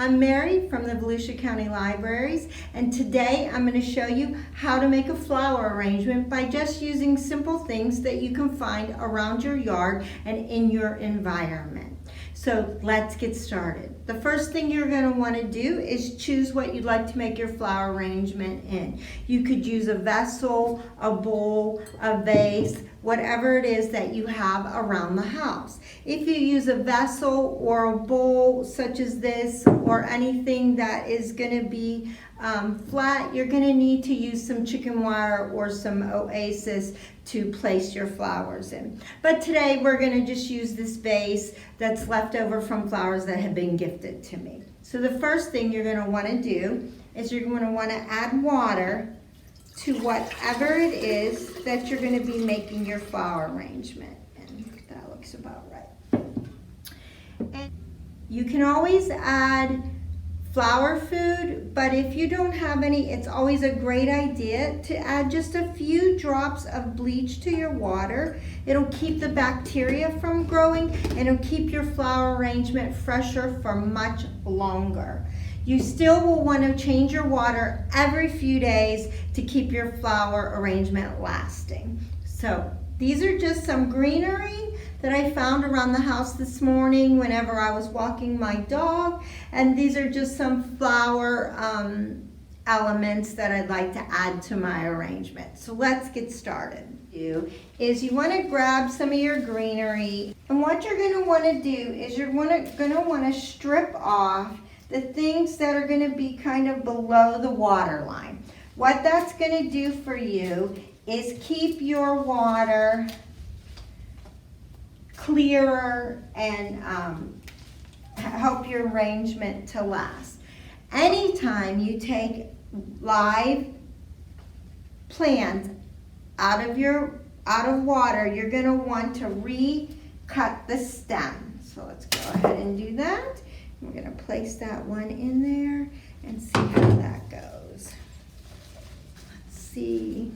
I'm Mary from the Volusia County Libraries, and today I'm going to show you how to make a flower arrangement by just using simple things that you can find around your yard and in your environment. So let's get started. The first thing you're going to want to do is choose what you'd like to make your flower arrangement in. You could use a vessel, a bowl, a vase, whatever it is that you have around the house. If you use a vessel or a bowl such as this or anything that is going to be flat, you're going to need to use some chicken wire or some oasis to place your flowers in. But today we're going to just use this vase that's left over from flowers that have been gifted to me. So the first thing you're going to want to do is you're going to want to add water to whatever it is that you're going to be making your flower arrangement. And that looks about right. And you can always add flower food, but if you don't have any, it's always a great idea to add just a few drops of bleach to your water. It'll keep the bacteria from growing and it'll keep your flower arrangement fresher for much longer. You still will want to change your water every few days to keep your flower arrangement lasting. So these are just some greenery that I found around the house this morning whenever I was walking my dog. And these are just some flower elements that I'd like to add to my arrangement. So let's get started. You want to grab some of your greenery, and what you're going to want to do is you're going to want to strip off the things that are going to be kind of below the water line. What that's going to do for you is keep your water clearer and help your arrangement to last. Anytime you take live plants out of water, you're going to want to recut the stem. So let's go ahead and do that. We're going to place that one in there and see how that goes. Let's see.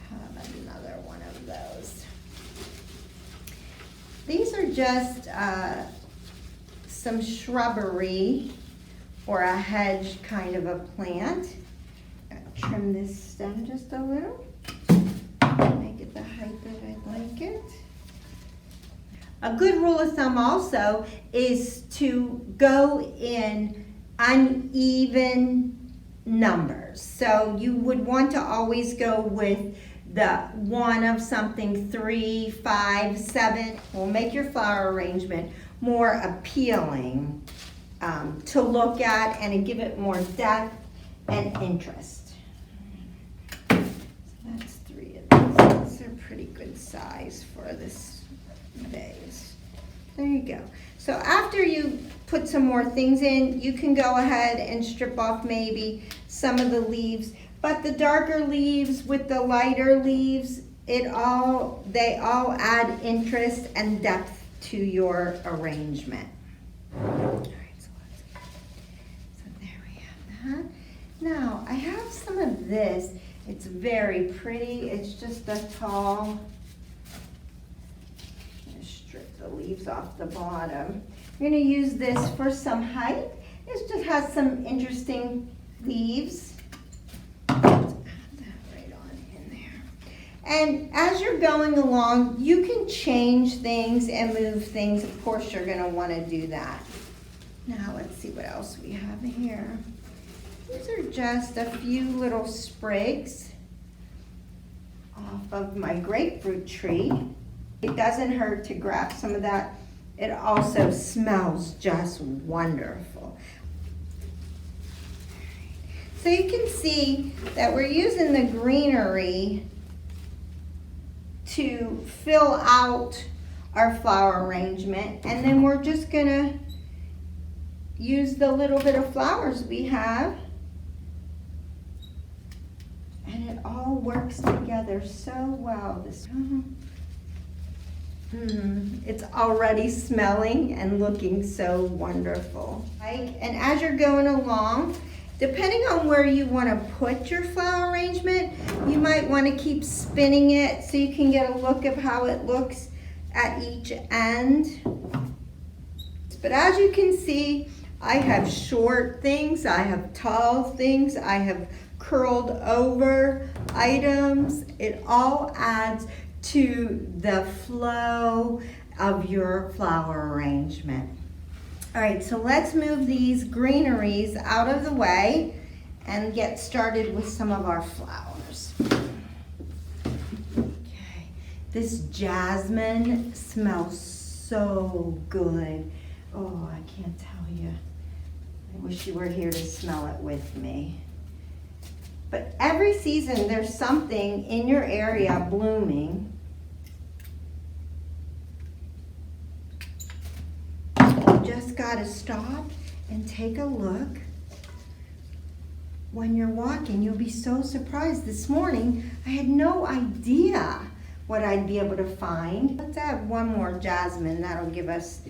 Have another one of those. These are just some shrubbery or a hedge kind of a plant. Trim this stem just a little. Make it the height that I'd like it. A good rule of thumb also is to go in uneven numbers. So you would want to always go with the one of something, 3, 5, 7. Will make your flower arrangement more appealing to look at and give it more depth and interest. So that's 3 of these. These are pretty good size for this vase. There you go. So after you put some more things in, you can go ahead and strip off maybe some of the leaves. But the darker leaves with the lighter leaves, they all add interest and depth to your arrangement. All right, so there we have that. Now, I have some of this. It's very pretty. It's just a tall. I'm going to strip the leaves off the bottom. I'm going to use this for some height. It just has some interesting leaves. And as you're going along, you can change things and move things. Of course, you're going to want to do that. Now, let's see what else we have here. These are just a few little sprigs off of my grapefruit tree. It doesn't hurt to grab some of that. It also smells just wonderful. So you can see that we're using the greenery to fill out our flower arrangement, and then we're just gonna use the little bit of flowers we have, and it all works together so well. It's already smelling and looking so wonderful. And as you're going along, depending on where you want to put your flower arrangement, you might want to keep spinning it so you can get a look of how it looks at each end. But as you can see, I have short things, I have tall things, I have curled over items. It all adds to the flow of your flower arrangement. All right, so let's move these greeneries out of the way and get started with some of our flowers. Okay, this jasmine smells so good. Oh, I can't tell you. I wish you were here to smell it with me. But every season there's something in your area blooming. You just gotta stop and take a look. When you're walking, you'll be so surprised. This morning, I had no idea what I'd be able to find. Let's add one more jasmine. That'll give us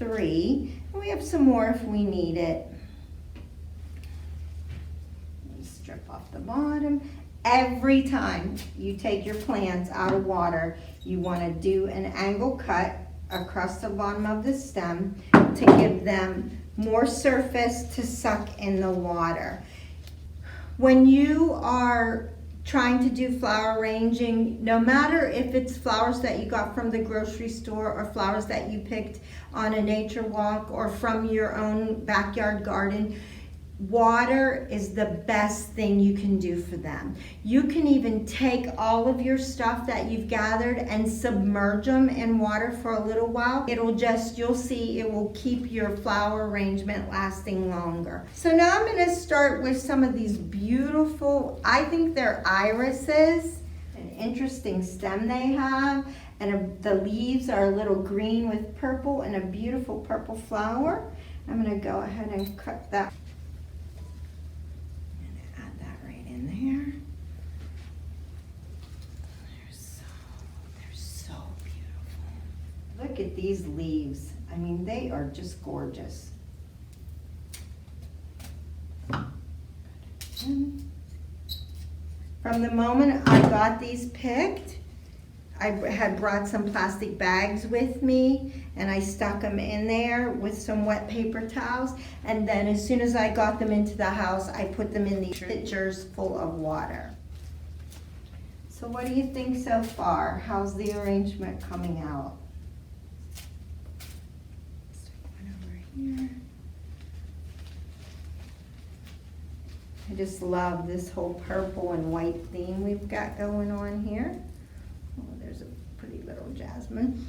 3. And we have some more if we need it. Strip off the bottom. Every time you take your plants out of water, you want to do an angle cut across the bottom of the stem to give them more surface to suck in the water. When you are trying to do flower arranging, no matter if it's flowers that you got from the grocery store or flowers that you picked on a nature walk or from your own backyard garden, water is the best thing you can do for them. You can even take all of your stuff that you've gathered and submerge them in water for a little while. You'll see it will keep your flower arrangement lasting longer. So now I'm going to start with some of these beautiful, I think they're irises, an interesting stem they have, and the leaves are a little green with purple and a beautiful purple flower. I'm going to go ahead and cut that. There. They're so beautiful. Look at these leaves. I mean, they are just gorgeous. From the moment I got these picked, I had brought some plastic bags with me and I stuck them in there with some wet paper towels, and then as soon as I got them into the house, I put them in these pitchers full of water. So what do you think so far? How's the arrangement coming out? Stick one over here. I just love this whole purple and white theme we've got going on here. Oh, there's a pretty little jasmine.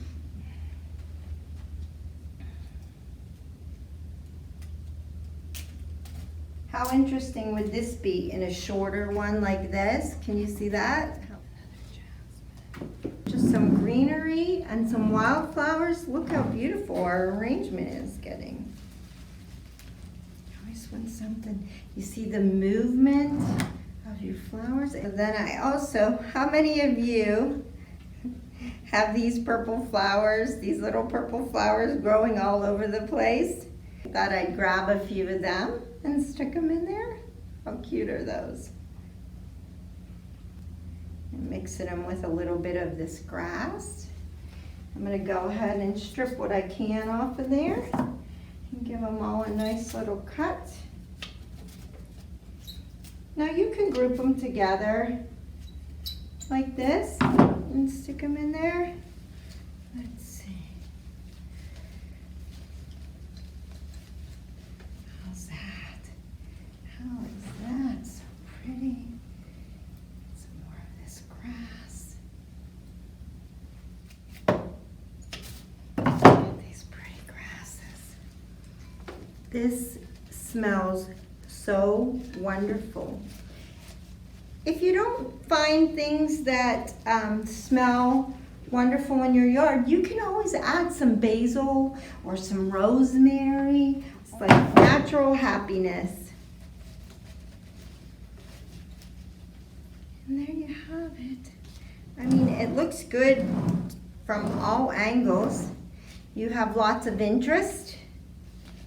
How interesting would this be in a shorter one like this? Can you see that? Just some greenery and some wildflowers. Look how beautiful our arrangement is getting. I always want something. You see the movement of your flowers. And then I also, how many of you have these purple flowers, these little purple flowers growing all over the place? I thought I'd grab a few of them and stick them in there. How cute are those? And mixing them with a little bit of this grass. I'm gonna go ahead and strip what I can off of there and give them all a nice little cut. Now you can group them together like this and stick them in there. Let's see. How's that? How is that? So pretty. Some more of this grass. Look at these pretty grasses. This smells so wonderful. If you don't find things that smell wonderful in your yard, you can always add some basil or some rosemary. It's like natural happiness. And there you have it. I mean, it looks good from all angles. You have lots of interest.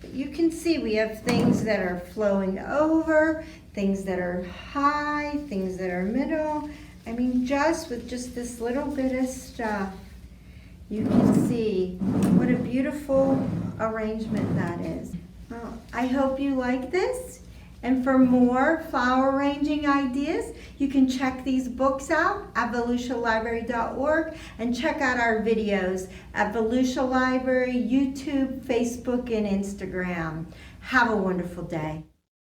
But you can see we have things that are flowing over, things that are high, things that are middle. I mean, just with just this little bit of stuff, you can see what a beautiful arrangement that is. Well, I hope you like this. And for more flower arranging ideas, you can check these books out at volusialibrary.org and check out our videos at Volusia Library, YouTube, Facebook, and Instagram. Have a wonderful day.